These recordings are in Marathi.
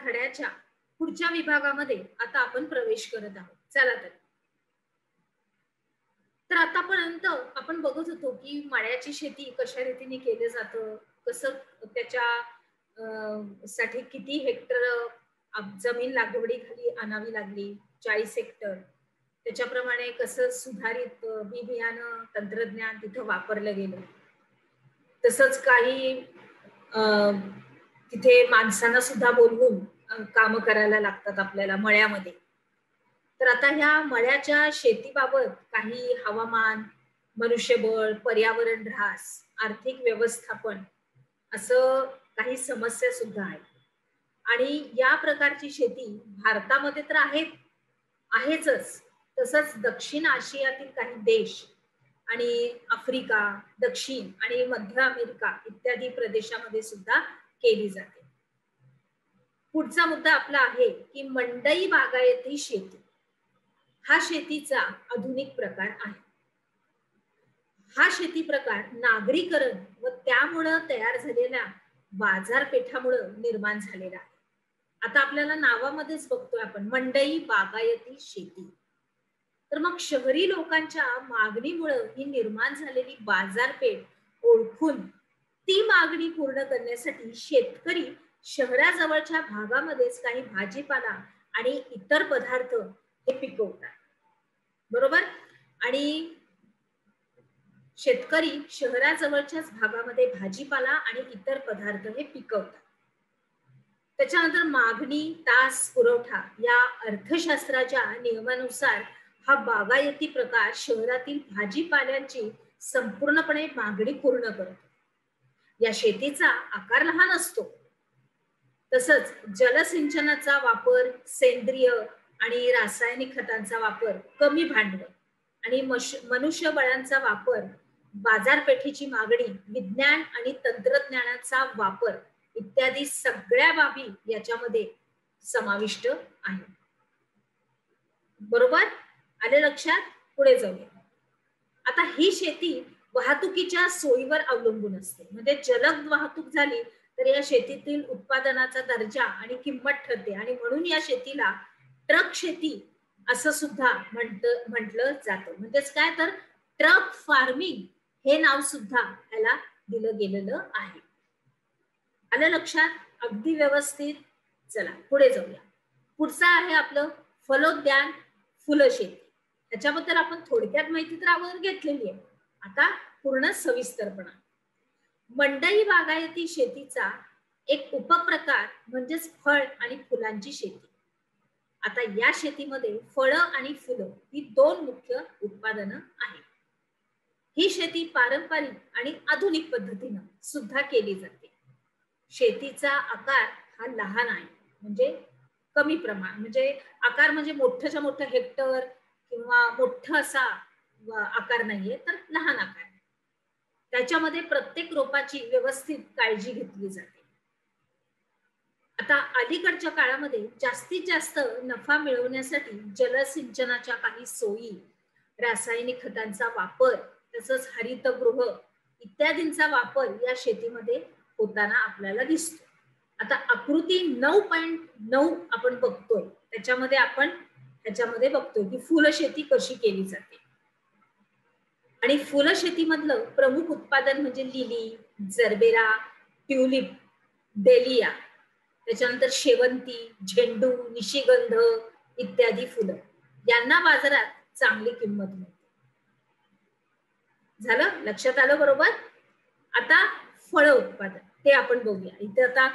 धड्याच्या पुढच्या विभागामध्ये आता आपण प्रवेश करत आहोत. चला तर आतापर्यंत आपण बघत होतो की मळ्याची शेती कशा रीतीने केलं जातं, कसं त्याच्या साठी किती हेक्टर जमीन लागवडीखाली आणावी लागली, 40 हेक्टर. त्याच्याप्रमाणे कसं सुधारित बी बियाणं तंत्रज्ञान तिथं वापरलं गेलं. तसंच काही तिथे माणसांना सुद्धा बोलवून काम करायला लागतात आपल्याला मळ्यामध्ये. तर आता ह्या मळ्याच्या शेतीबाबत काही हवामान, मनुष्यबळ, पर्यावरण ऱ्हास, आर्थिक व्यवस्थापन असं काही समस्या सुद्धा आहेत. आणि या प्रकारची शेती भारतामध्ये तर आहेच, तसंच दक्षिण आशियातील काही देश आणि आफ्रिका, दक्षिण आणि मध्य अमेरिका इत्यादी प्रदेशामध्ये सुद्धा केली जाते. पुढचा मुद्दा आपला आहे की मंडई बागायती शेती हा शेतीचा आधुनिक प्रकार आहे. हा शेती प्रकार नागरीकरण व त्यामुळे तयार झालेल्या बाजारपेठामुळे निर्माण झालेला आहे. आता आपल्याला नावामध्येच बघतोय आपण मंडई बागायती शेती. तर मग शहरी लोकांच्या मागणीमुळे ही निर्माण झालेली बाजारपेठ ओळखून ती मागणी पूर्ण करण्यासाठी शेतकरी शहराजवळच्या भागामध्येच काही भाजीपाला आणि इतर पदार्थ हे पिकवतात. बरोबर. आणि शेतकरी शहराजवळच्याच भागामध्ये भाजीपाला आणि इतर पदार्थ हे पिकवतात. त्याच्यानंतर मागणी तास पुरवठा या अर्थशास्त्राच्या नियमानुसार हा बागायती प्रकार शहरातील भाजीपाल्यांची संपूर्णपणे मागणी पूर्ण करतो. या शेतीचा आकार लहान असतो. तसंच जलसिंचनाचा वापर, सेंद्रिय आणि रासायनिक खतांचा वापर, कमी भांडवल आणि मनुष्यबळाचा वापर, बाजारपेठेची मागणी, विज्ञान आणि तंत्रज्ञानाचा वापर इत्यादी सगळ्या बाबी याच्यामध्ये समाविष्ट आहे. बरोबर. आले लक्षात? पुढे जाऊया. आता ही शेती वाहतुकीच्या सोयीवर अवलंबून असते. म्हणजे जलद वाहतूक झाली तर या शेतीतील उत्पादनाचा दर्जा आणि किंमत ठरते आणि म्हणून या शेतीला ट्रक शेती असं सुद्धा म्हटलं जातं. म्हणजेच काय तर ट्रक फार्मिंग हे नाव सुद्धा याला दिलं गेलेलं आहे. आलं लक्षात? अगदी व्यवस्थित. चला पुढे जाऊया. पुढचं आहे आपलं फलोद्यान फुलशेती. त्याच्याबद्दल आपण थोडक्यात माहिती तर अगोदर घेतलेली आहे. आता पूर्ण सविस्तरपणा. मंडई बागायती शेतीचा एक उपप्रकार म्हणजेच फळ आणि फुलांची शेती. आता या शेतीमध्ये फळं आणि फुलं ही दोन मुख्य उत्पादनं आहेत. ही शेती पारंपरिक आणि आधुनिक पद्धतीनं सुद्धा केली जाते. शेतीचा आकार हा लहान आहे, म्हणजे कमी प्रमाण, म्हणजे आकार म्हणजे मोठ्याच्या मोठं हेक्टर किंवा मोठा असा आकार नाहीये, तर लहान आकार. त्याच्यामध्ये प्रत्येक रोपाची व्यवस्थित काळजी घेतली जाते. आता अलीकडच्या काळामध्ये जास्तीत जास्त नफा मिळवण्यासाठी जलसिंचनाच्या काही सोयी, रासायनिक खतांचा वापर, तसंच हरितगृह इत्यादींचा वापर या शेतीमध्ये होताना आपल्याला दिसतो. आता आकृती 9.9 आपण बघतोय. त्याच्यामध्ये बघतोय की फुलशेती कशी केली जाते. आणि फुलशेतीमधलं प्रमुख उत्पादन म्हणजे लिली, जरबेरा, ट्युलिप, डेलिया, त्याच्यानंतर शेवंती, झेंडू, निशिगंध इत्यादी फुलं यांना बाजारात चांगली किंमत मिळते. झालं? लक्षात आलं? बरोबर. आता फळ उत्पादन ते आपण बघूया. इथे आता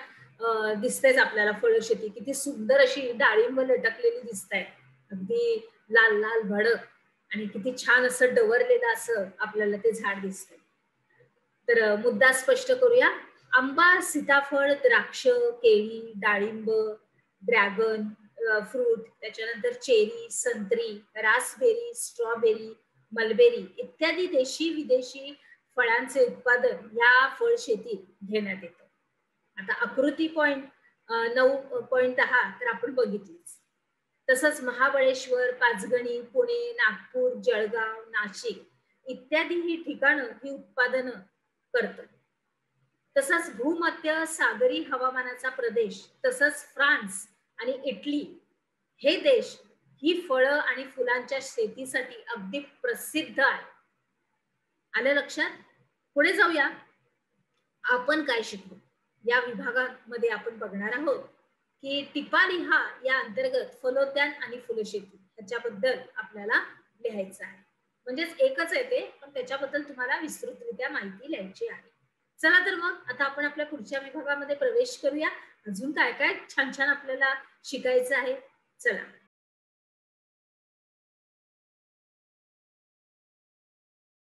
दिसतेच आपल्याला फळ शेती किती सुंदर अशी डाळिंब लटकलेली दिसत आहे, अगदी लाल लाल भडक, आणि किती छान असं डवरलेलं असं आपल्याला ते झाड दिसतंय. तर मुद्दा स्पष्ट करूया. आंबा, सीताफळ, द्राक्ष, केळी, डाळिंब, ड्रॅगन फ्रूट, त्याच्यानंतर चेरी, संत्री, रासबेरी, स्ट्रॉबेरी, मलबेरी इत्यादी देशी विदेशी फळांचे उत्पादन या फळ शेतीत घेण्यात येतं. आता आकृती 9.10 तर आपण बघितलीच. तसंच महाबळेश्वर, पाचगणी, पुणे, नागपूर, जळगाव, नाशिक इत्यादी ही ठिकाणं ही उत्पादनं करतात. तसंच भूमध्य सागरी हवामानाचा प्रदेश, तसंच फ्रान्स आणि इटली हे देश ही फळं आणि फुलांच्या शेतीसाठी अगदी प्रसिद्ध आहे. आलं लक्षात? पुढे जाऊया. आपण काय शिकलो या विभागामध्ये आपण बघणार आहोत की टिपा लिहा या अंतर्गत फलोद्यान आणि फुलशेती ह्याच्याबद्दल आपल्याला लिहायचं आहे. म्हणजेच एकच आहे ते, पण त्याच्याबद्दल तुम्हाला विस्तृतरित्या माहिती लिहायची आहे. चला तर मग आता आपण आपल्या पुढच्या विभागामध्ये प्रवेश करूया. अजून काय काय छान छान आपल्याला शिकायचं आहे. चला.